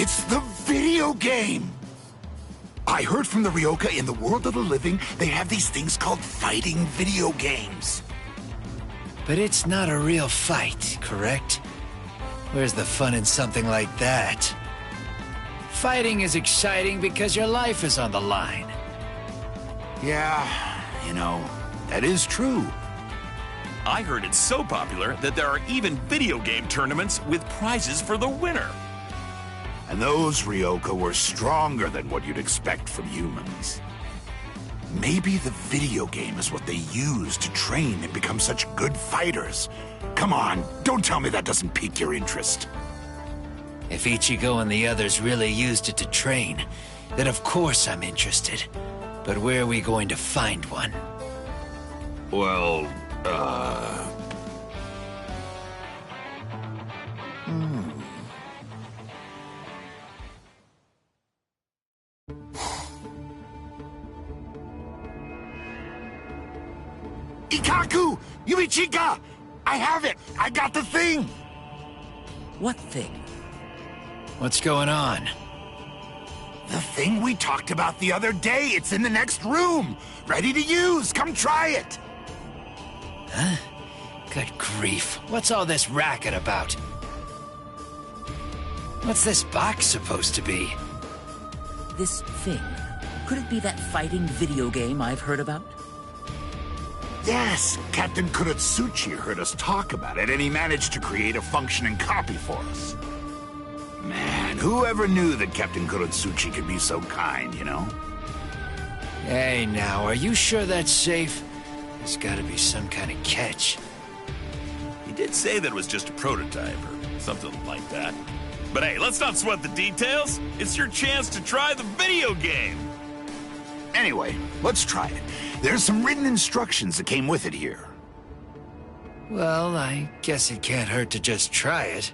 It's the video game! I heard from the Ryoka in the world of the living, they have these things called fighting video games. But it's not a real fight, correct? Where's the fun in something like that? Fighting is exciting because your life is on the line. Yeah, you know, that is true. I heard it's so popular that there are even video game tournaments with prizes for the winner. And those Ryoka were stronger than what you'd expect from humans. Maybe the video game is what they use to train and become such good fighters. Come on, don't tell me that doesn't pique your interest. If Ichigo and the others really used it to train, then of course I'm interested. But where are we going to find one? Well, Ikaku! Yuichika! I have it! I got the thing! What thing? What's going on? The thing we talked about the other day. It's in the next room. Ready to use. Come try it. Huh? Good grief. What's all this racket about? What's this box supposed to be? This thing. Could it be that fighting video game I've heard about? Yes, Captain Kuratsuchi heard us talk about it, and he managed to create a functioning copy for us. Man, whoever knew that Captain Kuratsuchi could be so kind, you know? Hey, now, are you sure that's safe? There's gotta be some kind of catch. He did say that it was just a prototype or something like that. But hey, let's not sweat the details. It's your chance to try the video game. Anyway, let's try it. There's some written instructions that came with it here. Well, I guess it can't hurt to just try it.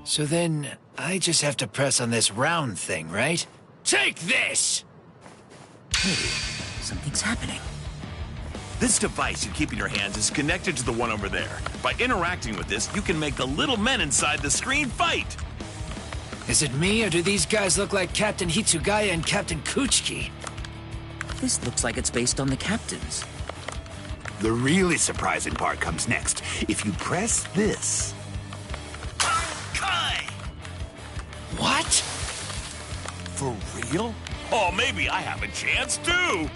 So then, I just have to press on this round thing, right? Take this! Hey, something's happening. This device you keep in your hands is connected to the one over there. By interacting with this, you can make the little men inside the screen fight. Is it me, or do these guys look like Captain Hitsugaya and Captain Kuchiki? This looks like it's based on the captains. The really surprising part comes next. If you press this... Kai! What? For real? Oh, maybe I have a chance too.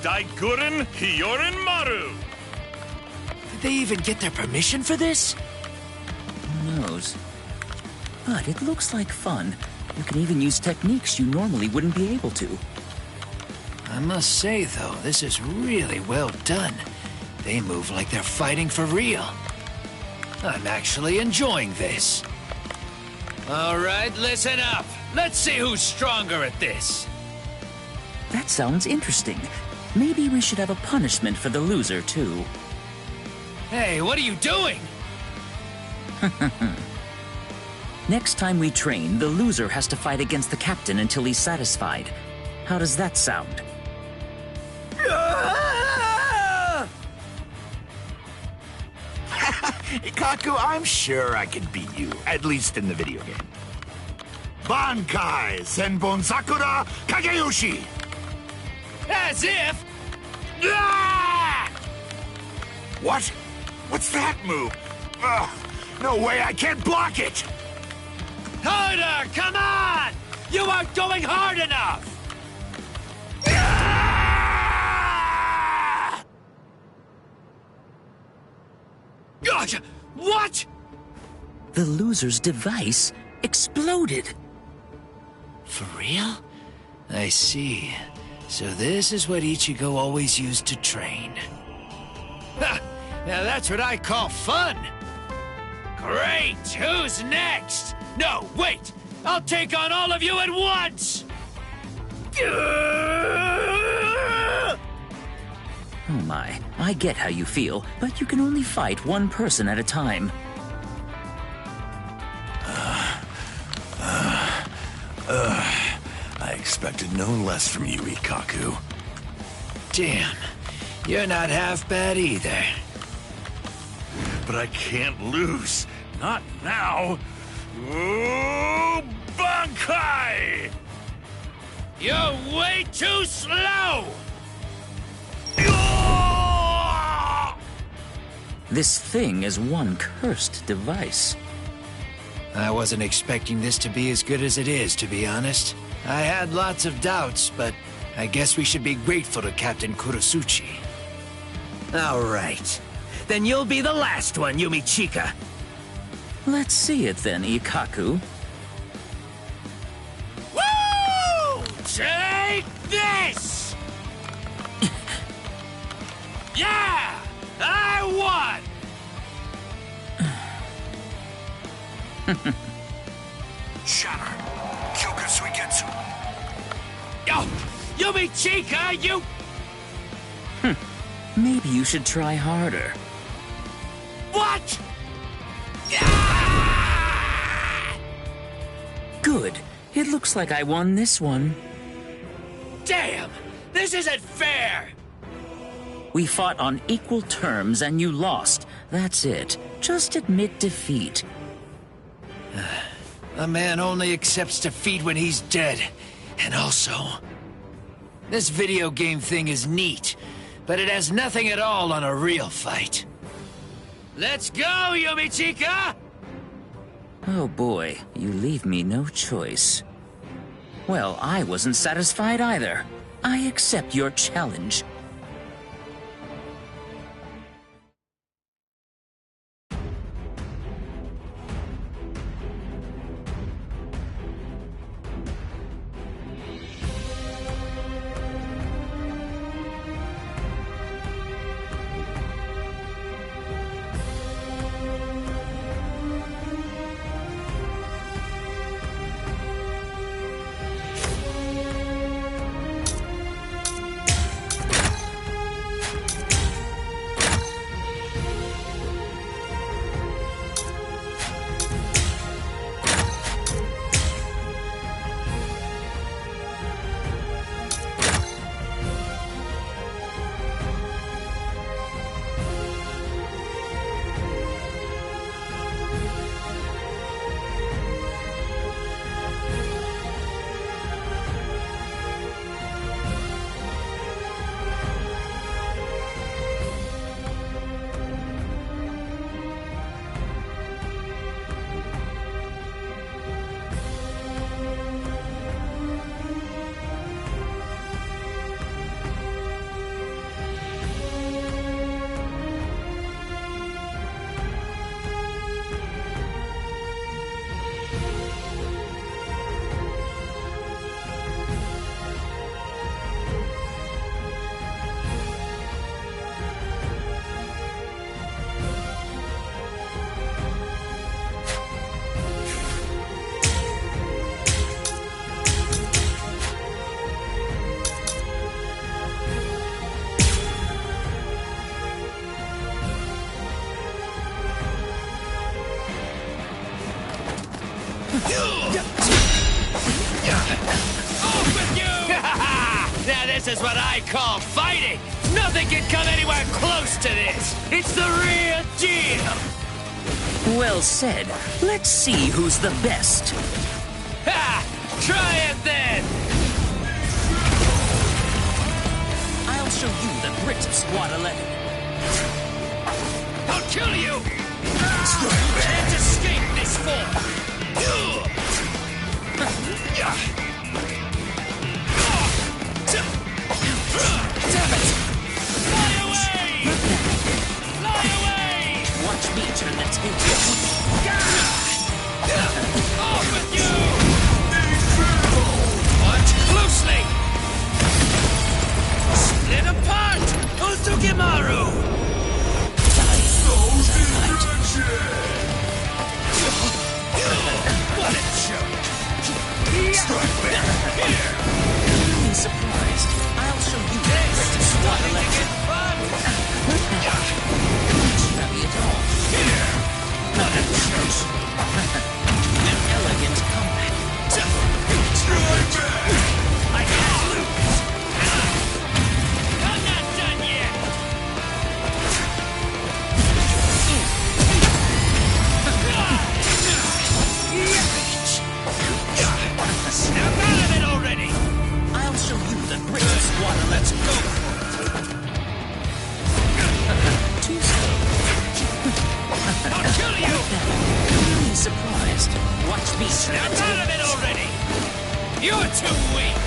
Daikuren Hyorin Maru. Did they even get their permission for this? Who knows? But it looks like fun. You can even use techniques you normally wouldn't be able to. I must say, though, this is really well done. They move like they're fighting for real. I'm actually enjoying this. All right, listen up. Let's see who's stronger at this. That sounds interesting. Maybe we should have a punishment for the loser, too. Hey, what are you doing? Next time we train, the loser has to fight against the captain until he's satisfied. How does that sound? Ikaku, I'm sure I can beat you, at least in the video game. Bankai Senbon Sakura Kageyoshi! As if... Ah! What? What's that move? Ugh, no way, I can't block it! Harder! Come on! You aren't going hard enough! Ah! Gosh! What? The loser's device exploded. For real? I see. So this is what Ichigo always used to train. Ha! Now that's what I call fun! Great! Who's next? No, wait! I'll take on all of you at once! Oh my, I get how you feel, but you can only fight one person at a time. I expected no less from you, Ikaku. Damn, you're not half bad either. But I can't lose. Not now. Ooh, Bankai! You're way too slow! This thing is one cursed device. I wasn't expecting this to be as good as it is, to be honest. I had lots of doubts, but I guess we should be grateful to Captain Kurosuchi. All right. Then you'll be the last one, Yumichika. Let's see it then, Ikaku. Woo! Take this! Yeah! I won! Shatter. Kyoka Suigetsu. Yo! Yumichika, you... Maybe you should try harder. What? Good. It looks like I won this one. Damn! This isn't fair! We fought on equal terms and you lost. That's it. Just admit defeat. A man only accepts defeat when he's dead. And also, this video game thing is neat, but it has nothing at all on a real fight. Let's go, Yumichika! Oh boy, you leave me no choice. Well, I wasn't satisfied either. I accept your challenge. Now this is what I call fighting! Nothing can come anywhere close to this! It's the real deal! Well said. Let's see who's the best. Ha! Try it then! I'll show you the grit of Squad 11. I'll kill you! You can't escape this form! Damn it! Fly away! Fly away! Watch me turn the tables. Off with you! Watch closely! Split apart! Usugimaru! Die. be Snap out of it already! You're too weak!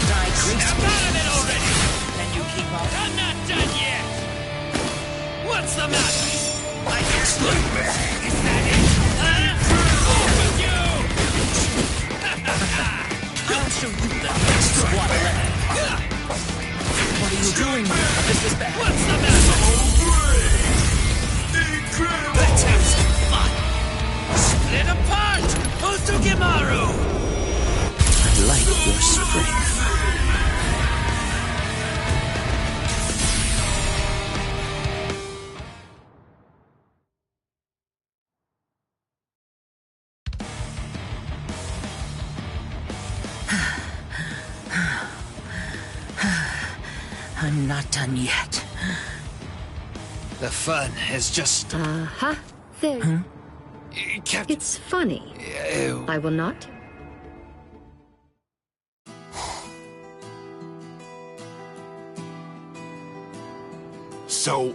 Die grease Snap out of it already! Can you keep up? I'm not done yet! What's the matter? I just look back. Is that it? Off with you! I'll show you the next squad level. What are you doing? This is bad. What's the matter? Let's have some fun! Split apart! Osugimaru! I like your strength. I'm not done yet. The fun has just... Uh-huh. There. Captain... It's funny. I will not. So,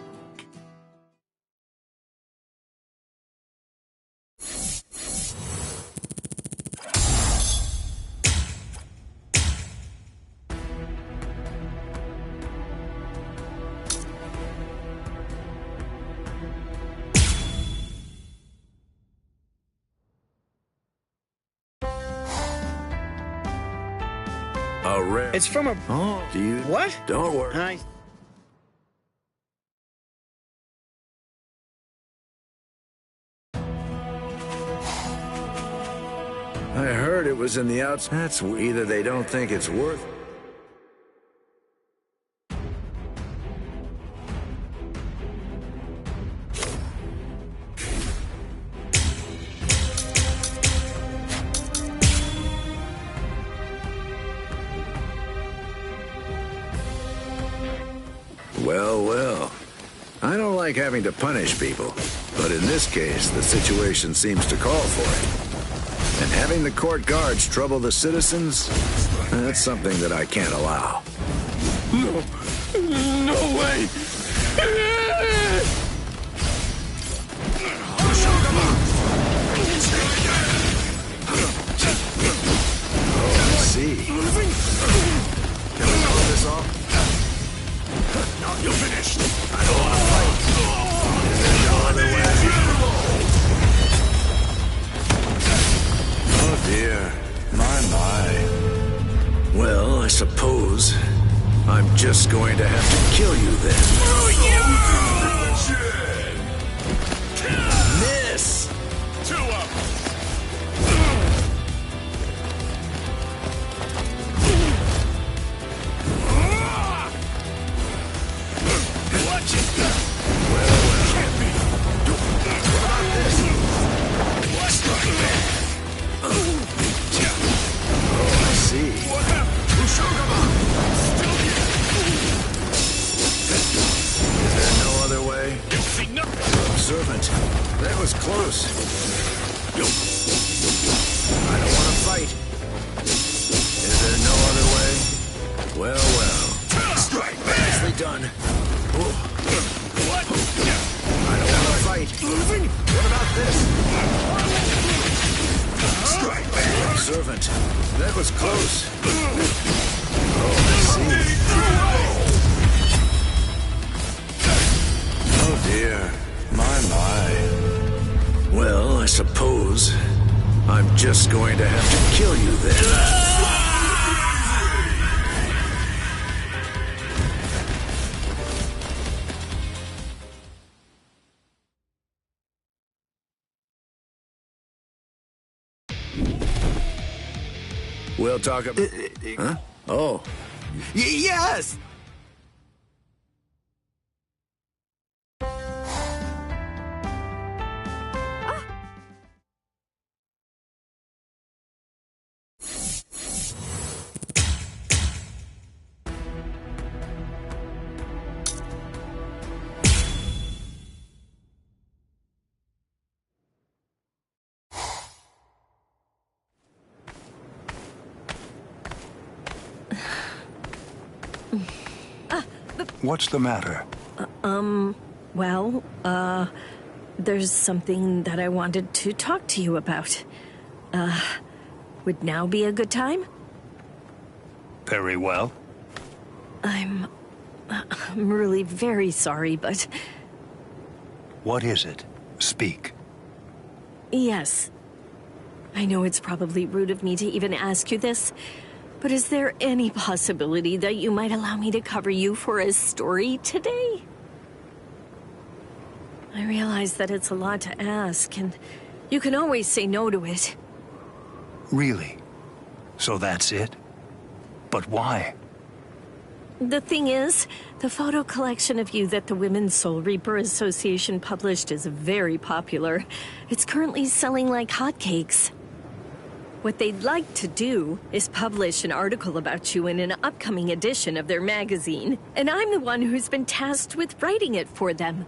It's from a... Oh, do you? What? Don't worry. I heard it was in the outs. That's either they don't think it's worth. Well, well. I don't like having to punish people, but in this case, the situation seems to call for it. And having the court guards trouble the citizens, that's something that I can't allow. No way! Oh, I see. Can we call this off? No, you're finished. I don't want to fight. Is there no other way? Oh dear. My. Well, I suppose I'm just going to have to kill you then. Miss! Two up. Watch it! Can't be. What about this? Oh, I see. What happened? Is there no other way? You see nothing. Servant, that was close. I don't want to fight. Is there no other way? Well, well. Nicely done. What? I don't want to fight. What about this? Servant, that was close. Oh, I see. Oh dear. My. Well, I suppose I'm just going to have to kill you then. We'll talk about... Huh? Oh. Yes! What's the matter? Well, There's something that I wanted to talk to you about. Would now be a good time? Very well. I'm really very sorry, but... What is it? Speak. Yes. I know it's probably rude of me to even ask you this, but is there any possibility that you might allow me to cover you for a story today? I realize that it's a lot to ask, and you can always say no to it. Really? So that's it? But why? The thing is, the photo collection of you that the Women's Soul Reaper Association published is very popular. It's currently selling like hotcakes. What they'd like to do is publish an article about you in an upcoming edition of their magazine, and I'm the one who's been tasked with writing it for them.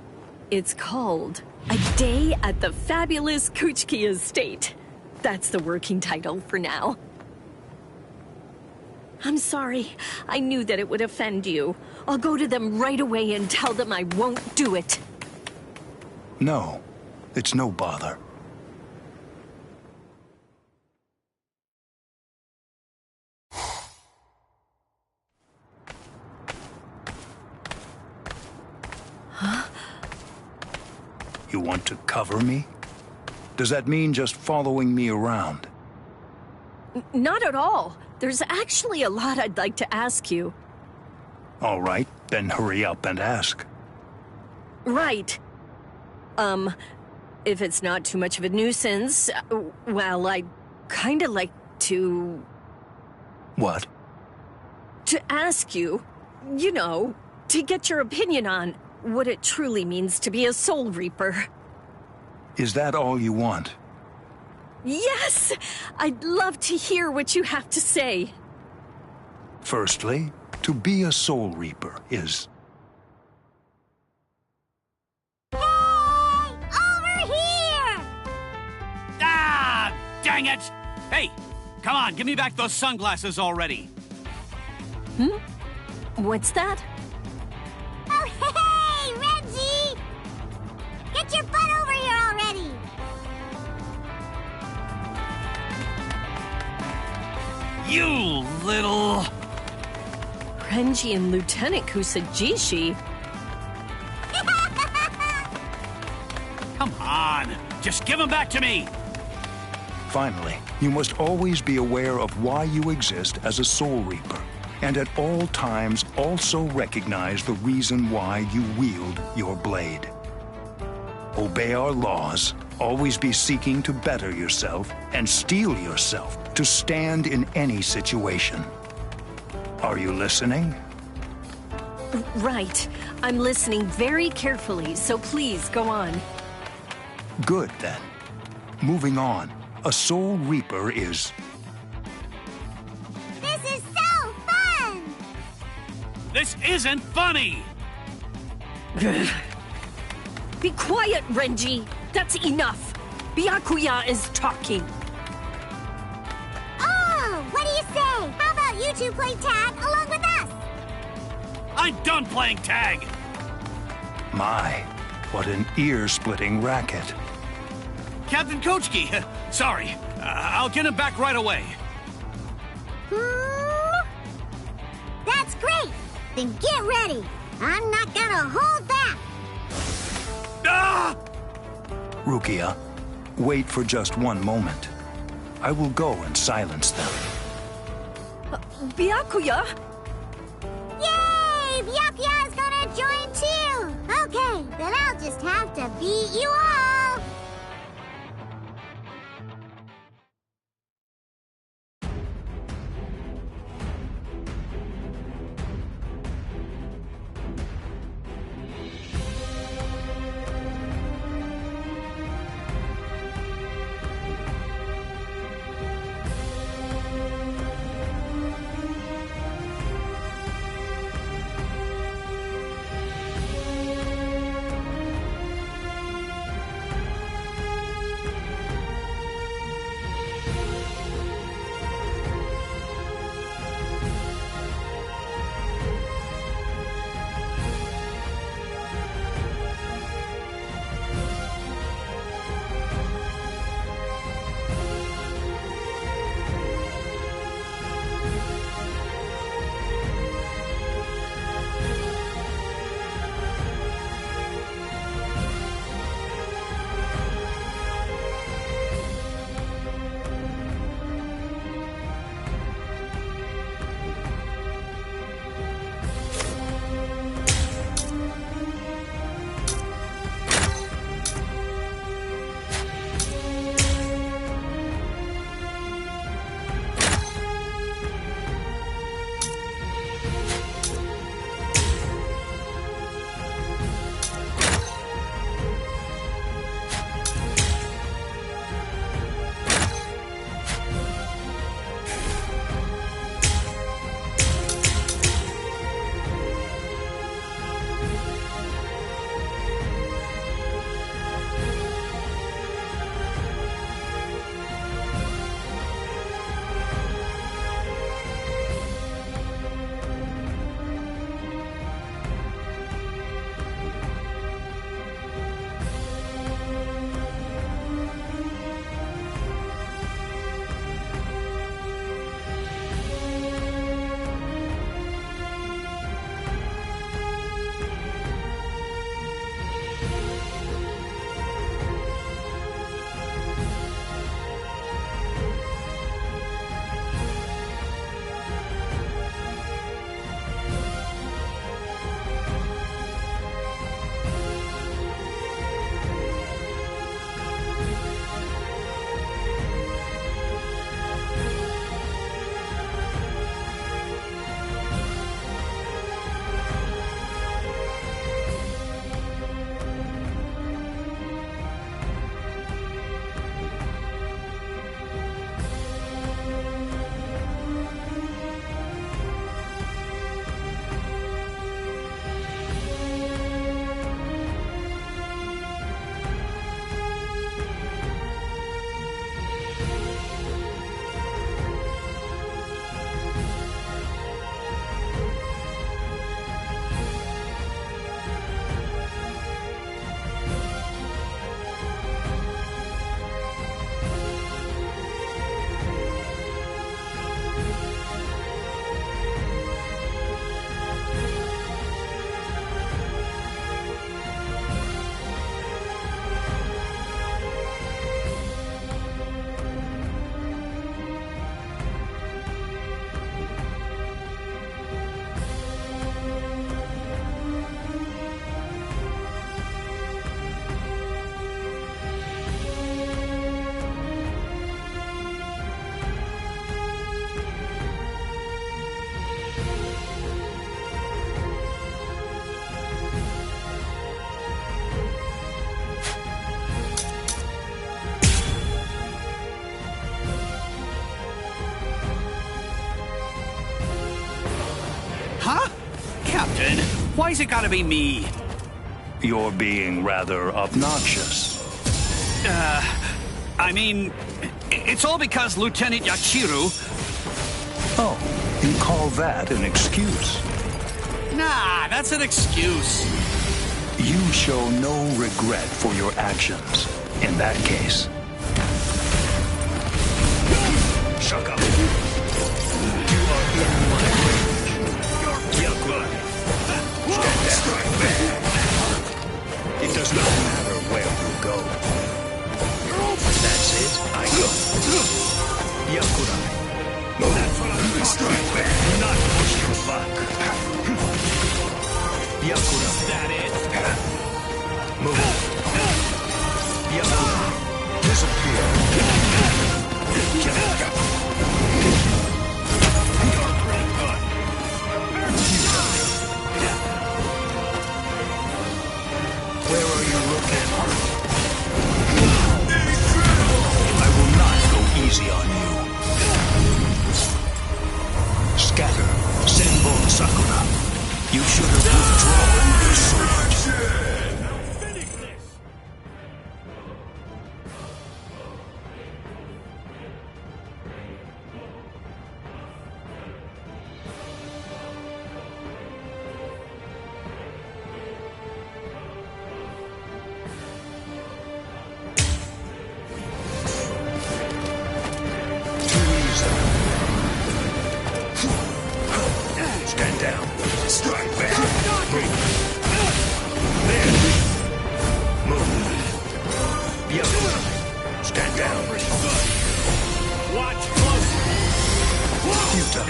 It's called A Day at the Fabulous Kuchki Estate. That's the working title for now. I'm sorry. I knew that it would offend you. I'll go to them right away and tell them I won't do it. No, it's no bother. Huh? You want to cover me? Does that mean just following me around? Not at all. There's actually a lot I'd like to ask you. All right, then hurry up and ask. Right. If it's not too much of a nuisance, well, I'd kinda like to... What? To ask you, you know, to get your opinion on what it truly means to be a Soul Reaper. Is that all you want? Yes! I'd love to hear what you have to say. Firstly, to be a Soul Reaper is... Hey! Over here! Ah! Dang it! Hey! Come on, give me back those sunglasses already. What's that? Oh, hey, Reggie! Get your butt over here already! You little... Renji and Lieutenant Kusajishi? Come on! Just give them back to me! Finally, you must always be aware of why you exist as a Soul Reaper, and at all times also recognize the reason why you wield your blade. Obey our laws, always be seeking to better yourself, and steel yourself to stand in any situation. Are you listening? Right. I'm listening very carefully, so please go on. Good, then. Moving on. A Soul Reaper is... This is so fun! This isn't funny! Be quiet, Renji! That's enough! Byakuya is talking! Oh, what do you say? How about you two play tag along with us? I'm done playing tag! My, what an ear-splitting racket. Captain Kochki, sorry. I'll get him back right away. That's great! Then get ready! I'm not gonna hold back! Ah! Rukia, wait for just one moment. I will go and silence them. Byakuya? Yay! Byakuya's gonna join too! Okay, then I'll just have to beat you all! Why's it gotta be me? You're being rather obnoxious. I mean, it's all because Lieutenant Yachiru... Oh, you call that an excuse? Nah, that's an excuse. You show no regret for your actions. In that case. Shut up. You are in my range. You're good. Stand down. It does not matter where you go. That's it. I go. Yakurai. That's what I'm doing. Strike back. Not push your back. Yakurai. That it. Move. Yakurai. Disappear. You're pretty good. Where are you looking? I will not go easy on you. Scatter. Senbon Sakura. You should have withdrawn your sword. Stand down. Strike back. Move. There. Move. Yep. Stand down. Watch closely. Yuta.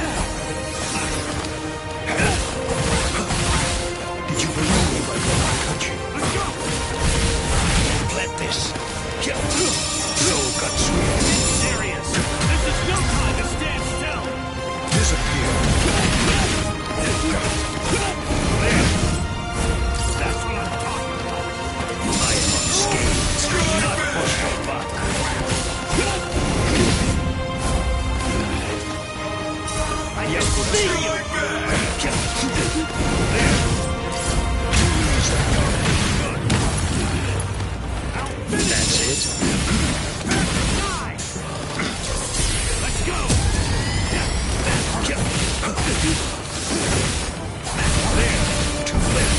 Did you believe I would not touch you? Let's go. Let this. Soul Katsui. Serious. This is no time to stand still. Disappear. That's what I'm talking about. I am unscathed. Not pushed or back. I can see you. That's it. Let's go. Too late.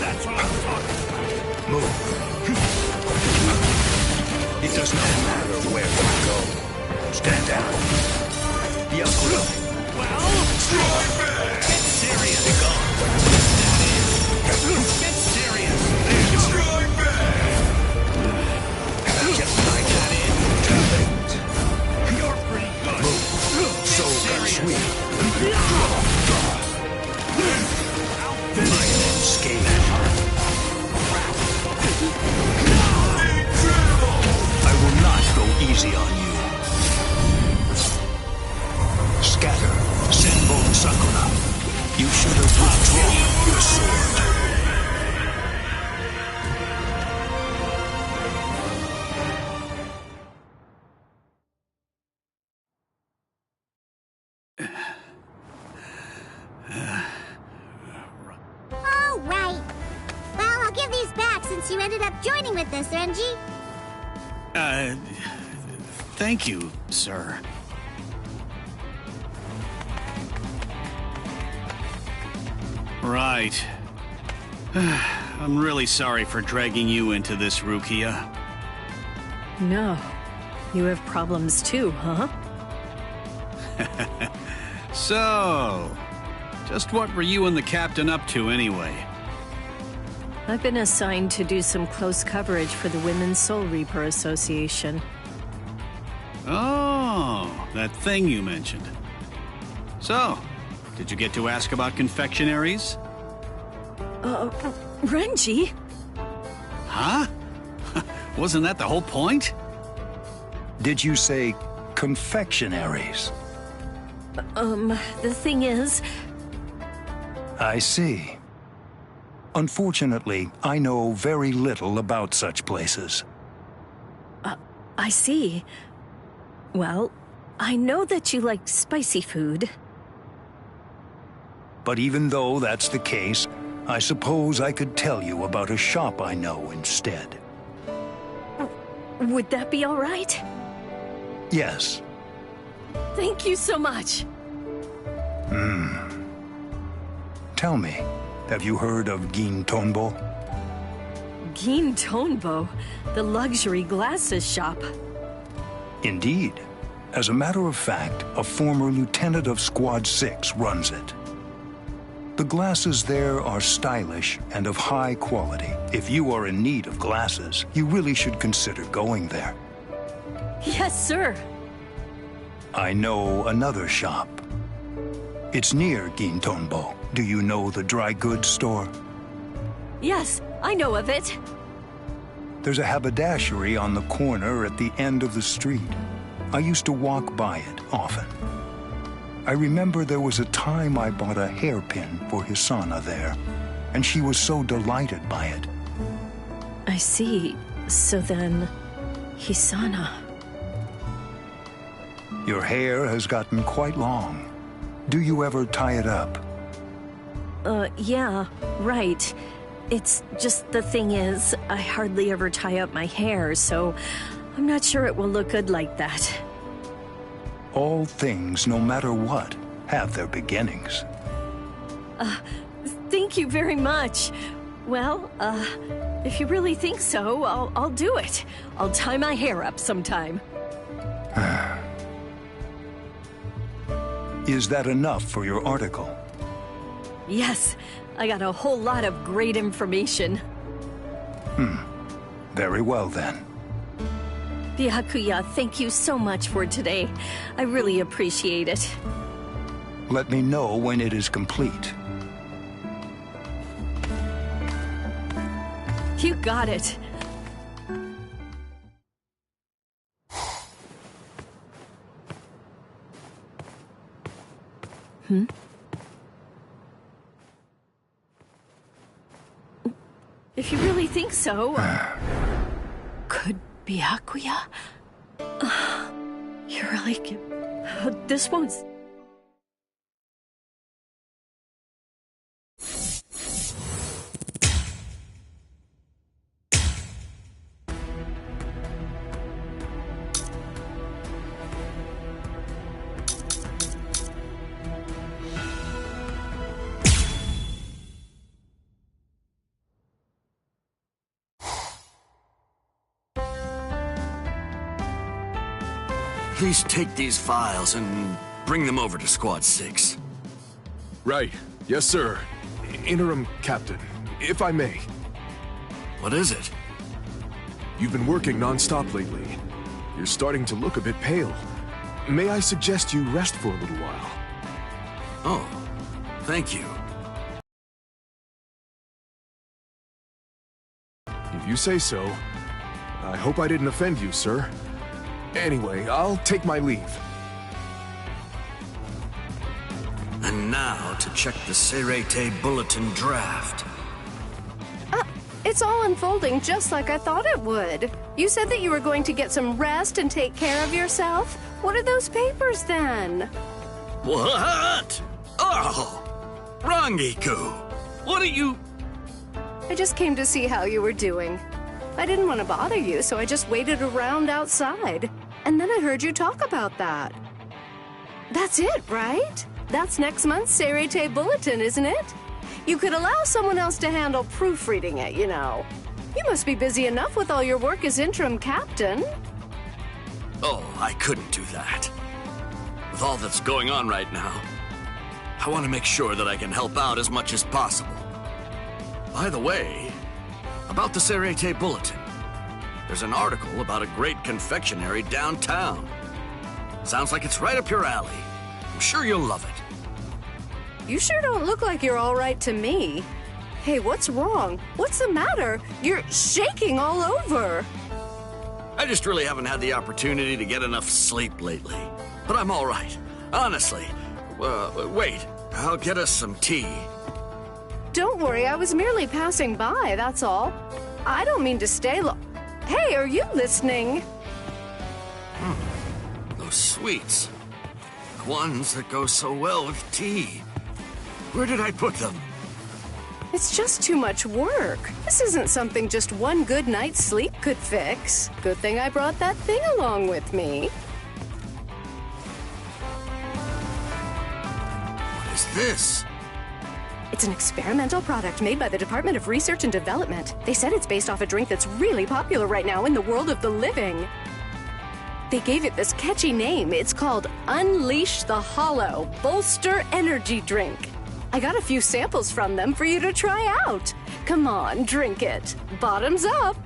That's what I'm talking about. Move. It does not matter where you go. Stand down. Yakura. Well, get serious. Be gone. Get serious. Strike back. Just like that. Too late. You're pretty good. Move. So sweet. I am unscathed. I will not go easy on you. Scatter. Senbon Sakura. You should have withdrawn your sword. All right. Well, I'll give these back since you ended up joining with us, Renji. Thank you, sir. Right. I'm really sorry for dragging you into this, Rukia. No. You have problems too, huh? So, just what were you and the captain up to anyway? I've been assigned to do some close coverage for the Women's Soul Reaper Association. Oh, that thing you mentioned. So, did you get to ask about confectionaries? Renji? Huh? Wasn't that the whole point? Did you say confectionaries? The thing is... I see. Unfortunately, I know very little about such places. I see. Well, I know that you like spicy food. But even though that's the case, I suppose I could tell you about a shop I know instead. Would that be all right? Yes. Thank you so much. Tell me, have you heard of Gin Tonbo? Gin Tonbo, the luxury glasses shop. Indeed. As a matter of fact, a former lieutenant of Squad 6 runs it. The glasses there are stylish and of high quality. If you are in need of glasses, you really should consider going there. Yes, sir. I know another shop. It's near Gin Tonbo. Do you know the dry goods store? Yes, I know of it. There's a haberdashery on the corner at the end of the street. I used to walk by it often. I remember there was a time I bought a hairpin for Hisana there, and she was so delighted by it. I see. So then, Hisana. Your hair has gotten quite long. Do you ever tie it up? Yeah, right. It's just the thing is, I hardly ever tie up my hair, so I'm not sure it will look good like that. All things, no matter what, have their beginnings. Thank you very much. Well, if you really think so, I'll do it. I'll tie my hair up sometime. Is that enough for your article? Yes, I got a whole lot of great information. Very well then. Byakuya, thank you so much for today. I really appreciate it. Let me know when it is complete. You got it. If you really think so, could Byakuya? You're really... this won't... Please take these files and bring them over to Squad 6. Right. Yes, sir. Interim Captain, if I may. What is it? You've been working non-stop lately. You're starting to look a bit pale. May I suggest you rest for a little while? Oh, thank you. If you say so. I hope I didn't offend you, sir. Anyway, I'll take my leave. And now to check the Serete Bulletin draft. It's all unfolding just like I thought it would. You said that you were going to get some rest and take care of yourself. What are those papers then? What? Oh! Rangiku! What are you... I just came to see how you were doing. I didn't want to bother you, so I just waited around outside. And then I heard you talk about that. That's it, right? That's next month's Serete Bulletin, isn't it? You could allow someone else to handle proofreading it, you know. You must be busy enough with all your work as interim captain. Oh, I couldn't do that. With all that's going on right now, I want to make sure that I can help out as much as possible. By the way, about the Serete Bulletin, there's an article about a great confectionery downtown. Sounds like it's right up your alley. I'm sure you'll love it. You sure don't look like you're all right to me. Hey, what's wrong? What's the matter? You're shaking all over. I just really haven't had the opportunity to get enough sleep lately. But I'm all right. Honestly. Wait. I'll get us some tea. Don't worry, I was merely passing by, that's all. I don't mean to stay long. Hey, are you listening? Those sweets. The ones that go so well with tea. Where did I put them? It's just too much work. This isn't something just one good night's sleep could fix. Good thing I brought that thing along with me. What is this? It's an experimental product made by the Department of Research and Development. They said it's based off a drink that's really popular right now in the world of the living. They gave it this catchy name. It's called Unleash the Hollow Bolster Energy Drink. I got a few samples from them for you to try out. Come on, drink it. Bottoms up.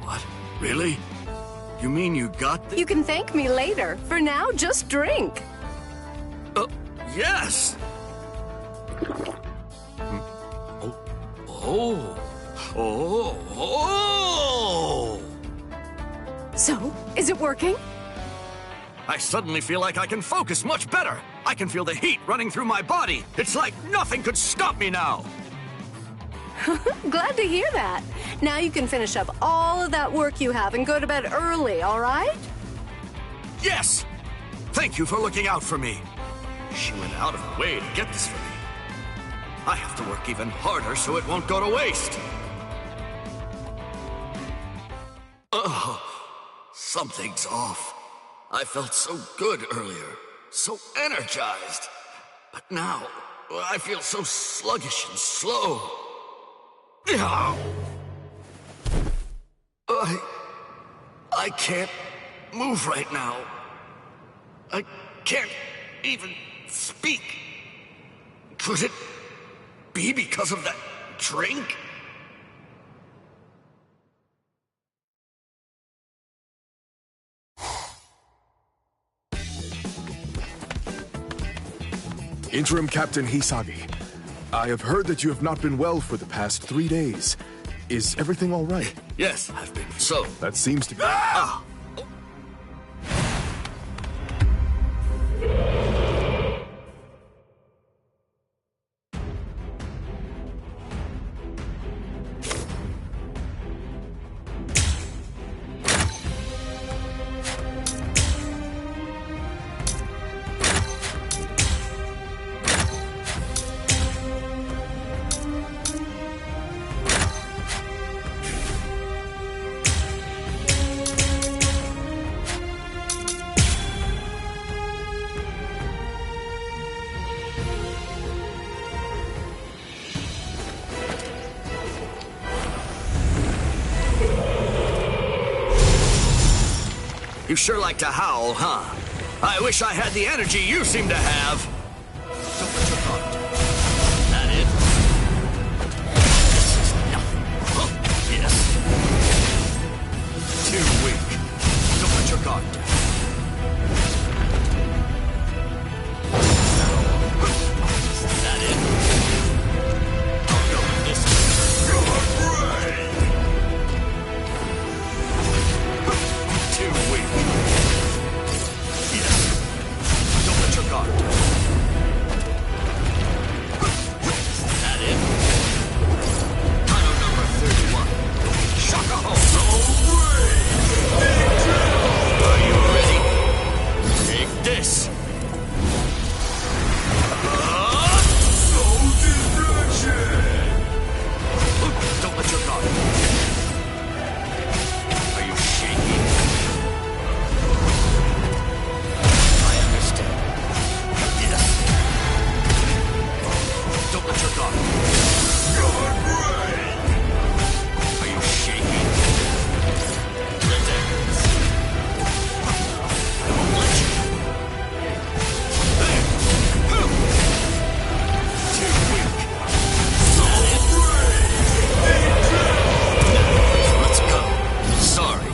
What? Really? You mean you got the... You can thank me later. For now, just drink. Yes! Oh! So, is it working? I suddenly feel like I can focus much better. I can feel the heat running through my body. It's like nothing could stop me now. Glad to hear that. Now you can finish up all of that work you have and go to bed early, all right? Yes! Thank you for looking out for me. She went out of her way to get this for me. I have to work even harder so it won't go to waste. Ugh, something's off. I felt so good earlier, so energized. But now, I feel so sluggish and slow. I can't move right now. I can't even speak. Could it be because of that drink? Interim Captain Hisagi, I have heard that you have not been well for the past 3 days. Is everything all right? Yes, I've been. So? That seems to be... You sure like to howl, huh? I wish I had the energy you seem to have. Don't put your guard down. That it? This is nothing. Huh? Yes. Too weak. Don't put your guard down. Is that it? I'll go with this one. Too weak. Yes. Don't let your guard down. Is that it? Final number 31. Shaka Ho. Are you ready? Take this. Don't let your guard down. Are you shaking? I understand. Yes. Don't let your guard down. Are you shaking? Relax. I won't let you. There. Too weak. Let's go. Sorry.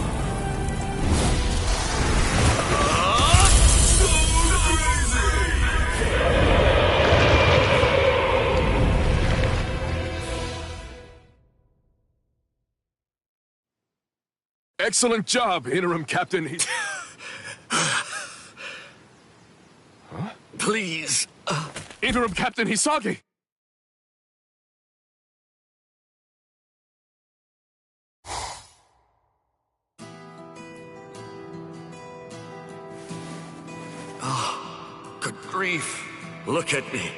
Excellent job, Interim Captain Please. Interim Captain Hisagi! Good grief. Look at me.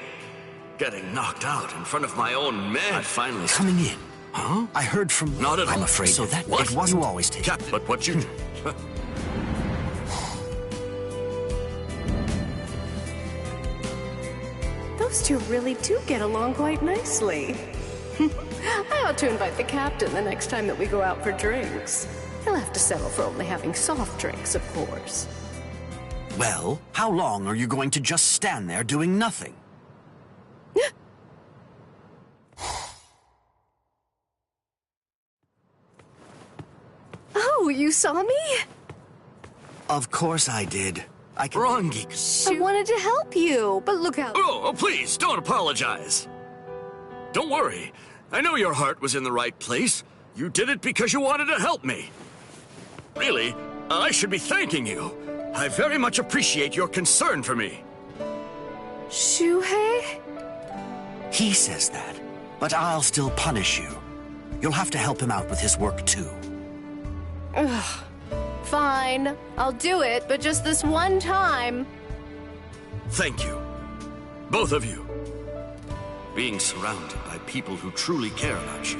Getting knocked out in front of my own men. I finally... Coming in. Huh? I heard from... Not at all. I'm afraid So that what? it wasn't always taken. Captain, but what you... Those two really do get along quite nicely. I ought to invite the captain the next time that we go out for drinks. He'll have to settle for only having soft drinks, of course. Well, how long are you going to just stand there doing nothing? Oh, you saw me? Of course I did. I can... Wrong geek. I wanted to help you, but look out. Oh, please, don't apologize. Don't worry. I know your heart was in the right place. You did it because you wanted to help me. Really, I should be thanking you. I very much appreciate your concern for me. Shuhei? He says that, but I'll still punish you. You'll have to help him out with his work, too. Ugh. Fine. I'll do it, but just this one time. Thank you. Both of you. Being surrounded by people who truly care about you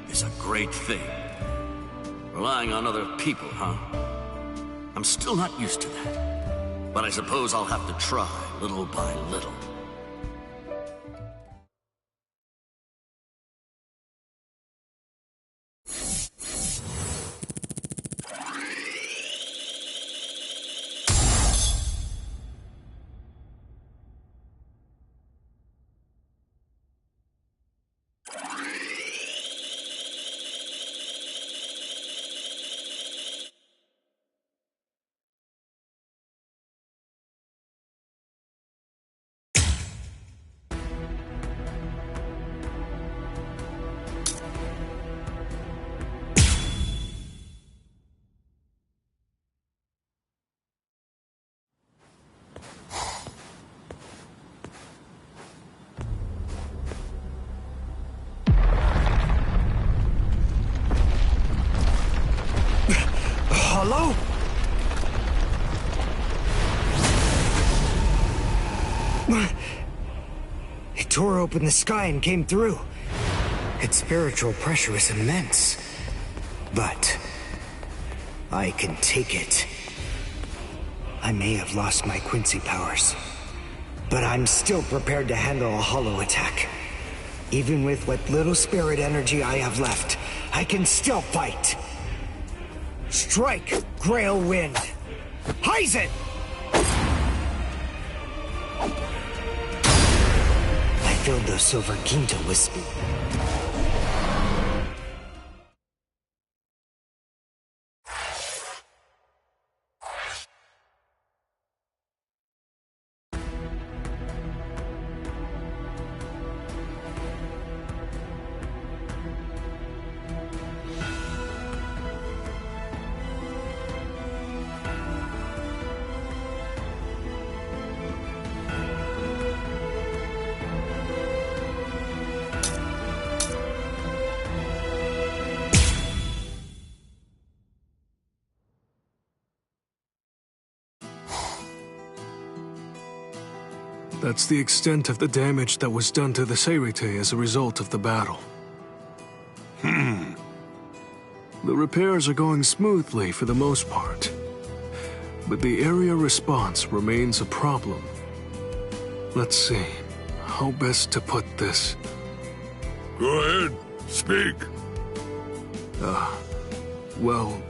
is a great thing. Relying on other people, huh? I'm still not used to that. But I suppose I'll have to try little by little. Hello? It tore open the sky and came through. Its spiritual pressure is immense. But I can take it. I may have lost my Quincy powers, but I'm still prepared to handle a hollow attack. Even with what little spirit energy I have left, I can still fight. Strike, Grail Wind! Heizen! I filled the Silver Ginto with speed. That's the extent of the damage that was done to the Seirite as a result of the battle. The repairs are going smoothly for the most part, but the area response remains a problem. Let's see, how best to put this? Go ahead, speak. Well,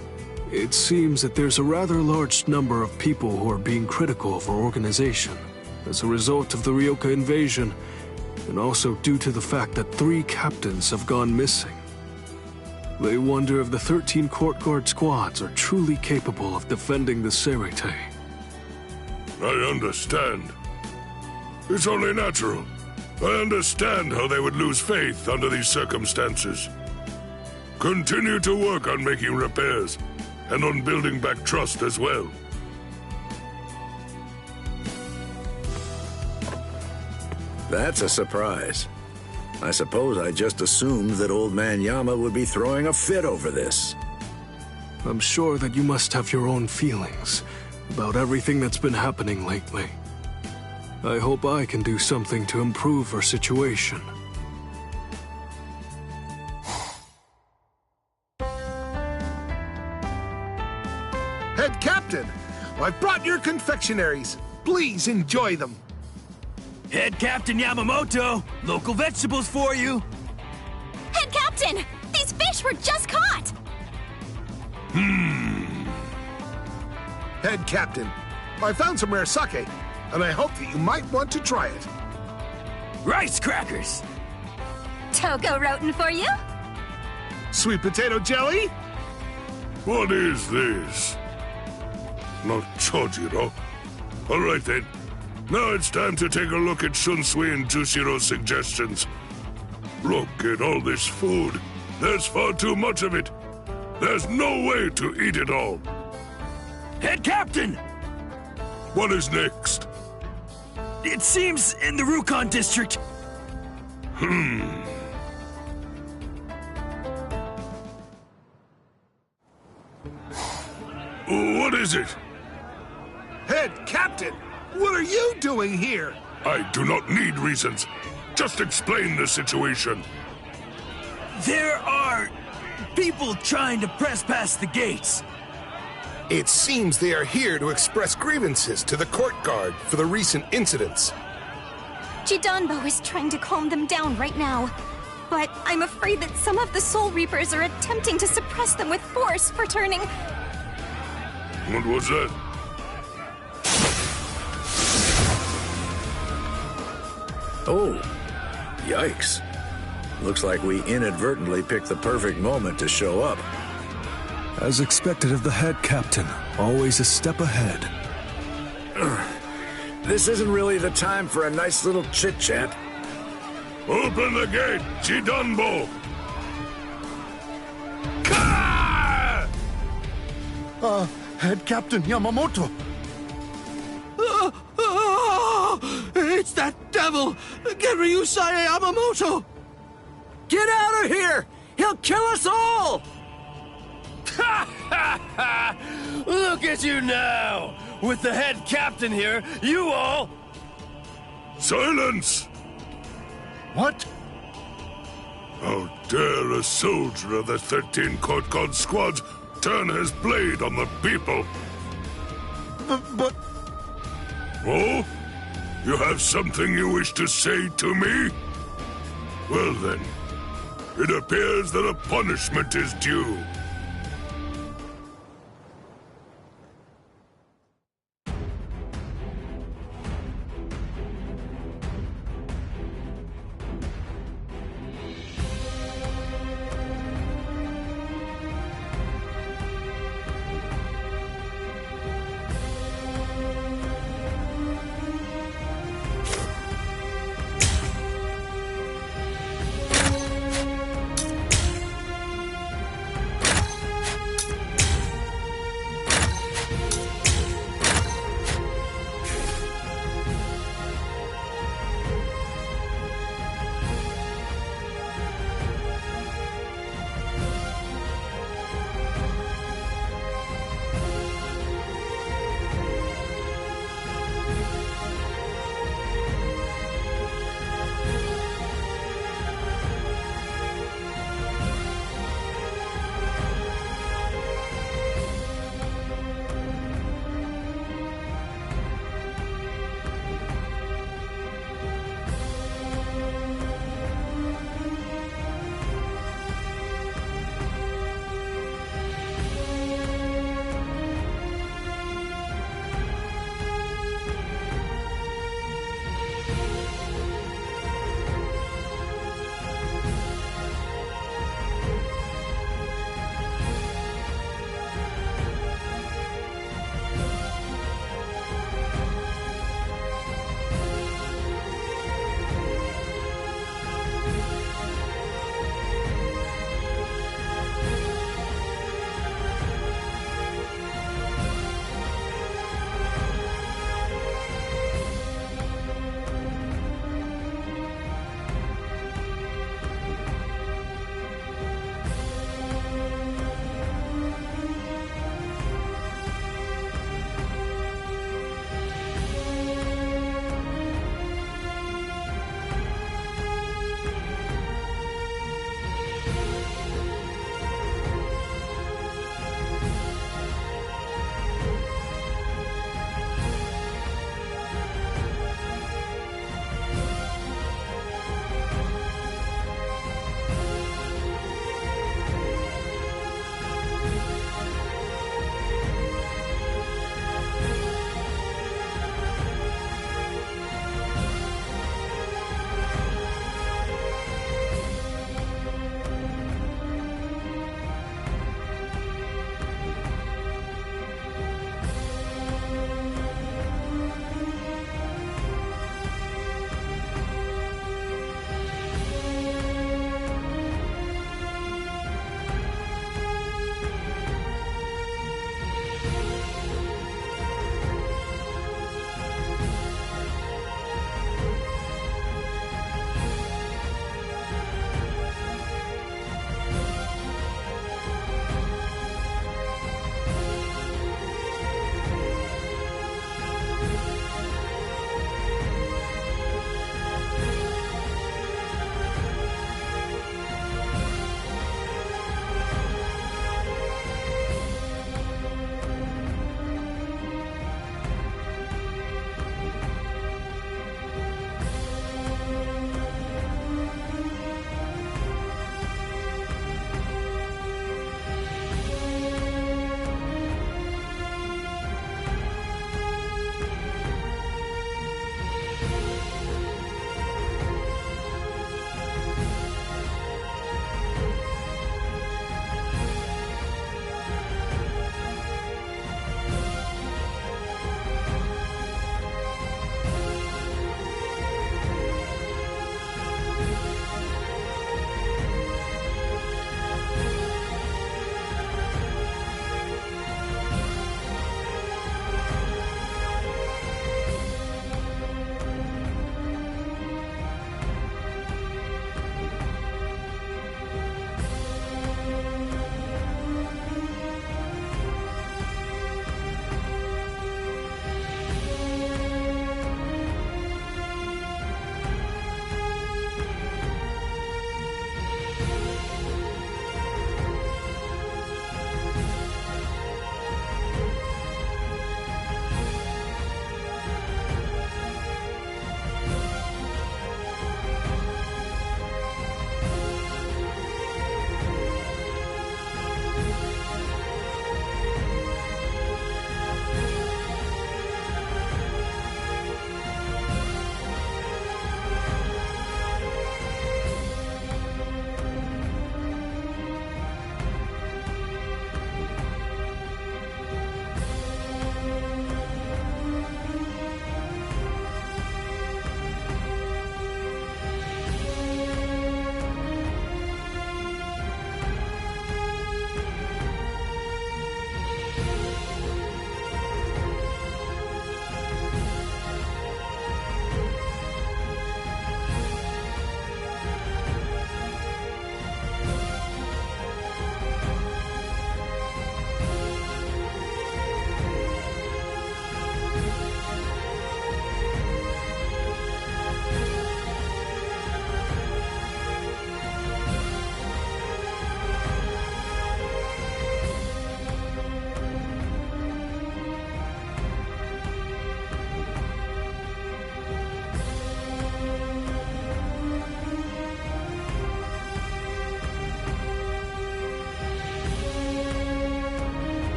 it seems that there's a rather large number of people who are being critical of our organization as a result of the Ryoka invasion, and also due to the fact that 3 captains have gone missing. They wonder if the 13 court guard squads are truly capable of defending the Seirite. I understand. It's only natural. I understand how they would lose faith under these circumstances. Continue to work on making repairs, and on building back trust as well. That's a surprise. I suppose I just assumed that old man Yama would be throwing a fit over this. I'm sure that you must have your own feelings about everything that's been happening lately. I hope I can do something to improve our situation. Head Captain, I've brought your confectionaries. Please enjoy them. Head Captain Yamamoto, local vegetables for you. Head Captain! These fish were just caught! Head Captain, I found some rare sake, and I hope that you might want to try it. Rice crackers! Togo roten for you? Sweet potato jelly? What is this? Not Chojiro. All right then. Now it's time to take a look at Shunsui and Jushiro's suggestions. Look at all this food. There's far too much of it. There's no way to eat it all. Head Captain! What is next? It seems in the Rukon district. What is it? Head Captain, what are you doing here? I do not need reasons. Just explain the situation. There are people trying to press past the gates. It seems they are here to express grievances to the court guard for the recent incidents. Jidanbo is trying to calm them down right now. But I'm afraid that some of the Soul Reapers are attempting to suppress them with force for turning... What was that? Oh, yikes. Looks like we inadvertently picked the perfect moment to show up. As expected of the head captain, always a step ahead. This isn't really the time for a nice little chit-chat. Open the gate, Jidanbo! Head Captain Yamamoto. It's that devil! Get Ryusai Yamamoto! Get out of here! He'll kill us all! Look at you now! With the head captain here, you all... Silence! What? How dare a soldier of the 13 Court Guard squads turn his blade on the people? But... Oh? You have something you wish to say to me? Well then, it appears that a punishment is due.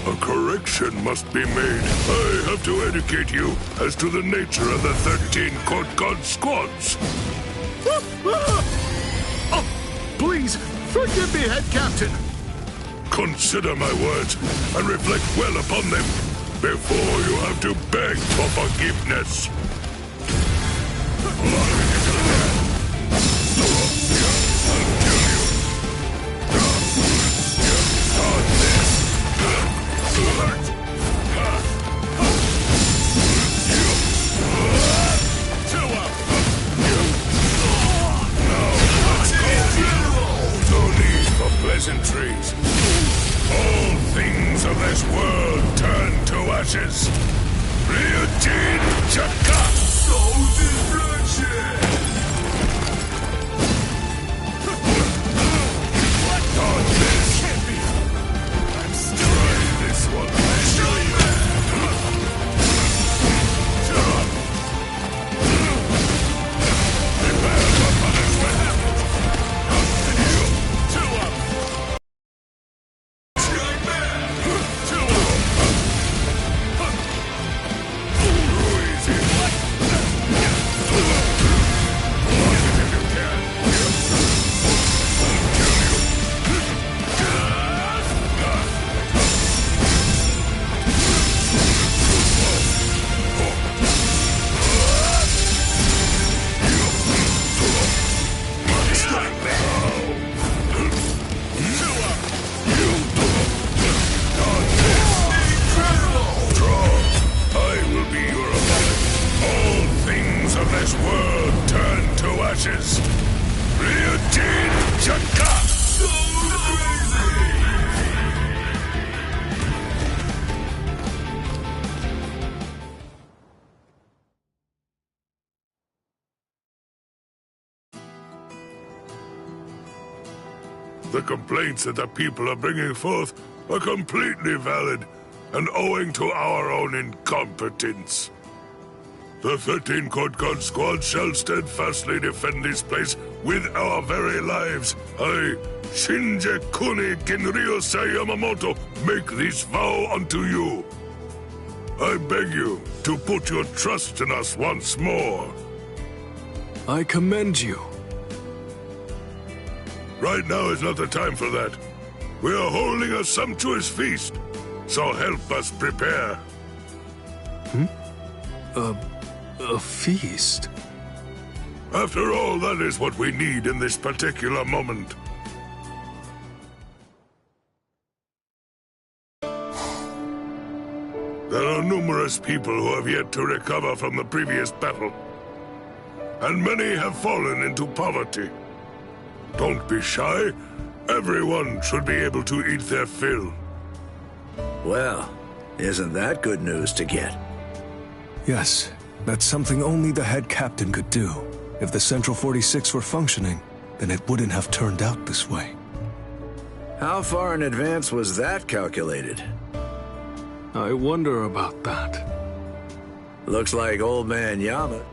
A correction must be made. I have to educate you as to the nature of the 13 Court Guard squads. Oh, please, forgive me, Head Captain. Consider my words and reflect well upon them before you have to beg for forgiveness. Pleasantries. All things of this world turn to ashes. Ryujin Chaka! Souls in bloodshed! What on this? Can't be. I'm still trying this one. Show you. Prepare for punishment. The complaints that the people are bringing forth are completely valid and owing to our own incompetence. The 13 Court Guard squad shall steadfastly defend this place with our very lives. I, Shinje Kuni Kinryosei Yamamoto, make this vow unto you. I beg you to put your trust in us once more. I commend you. Right now is not the time for that. We are holding a sumptuous feast, so help us prepare. A feast? After all, that is what we need in this particular moment. There are numerous people who have yet to recover from the previous battle, and many have fallen into poverty. Don't be shy. Everyone should be able to eat their fill. Well, isn't that good news to get? Yes, that's something only the head captain could do. If the Central 46 were functioning, then it wouldn't have turned out this way. How far in advance was that calculated? I wonder about that. Looks like Old Man Yama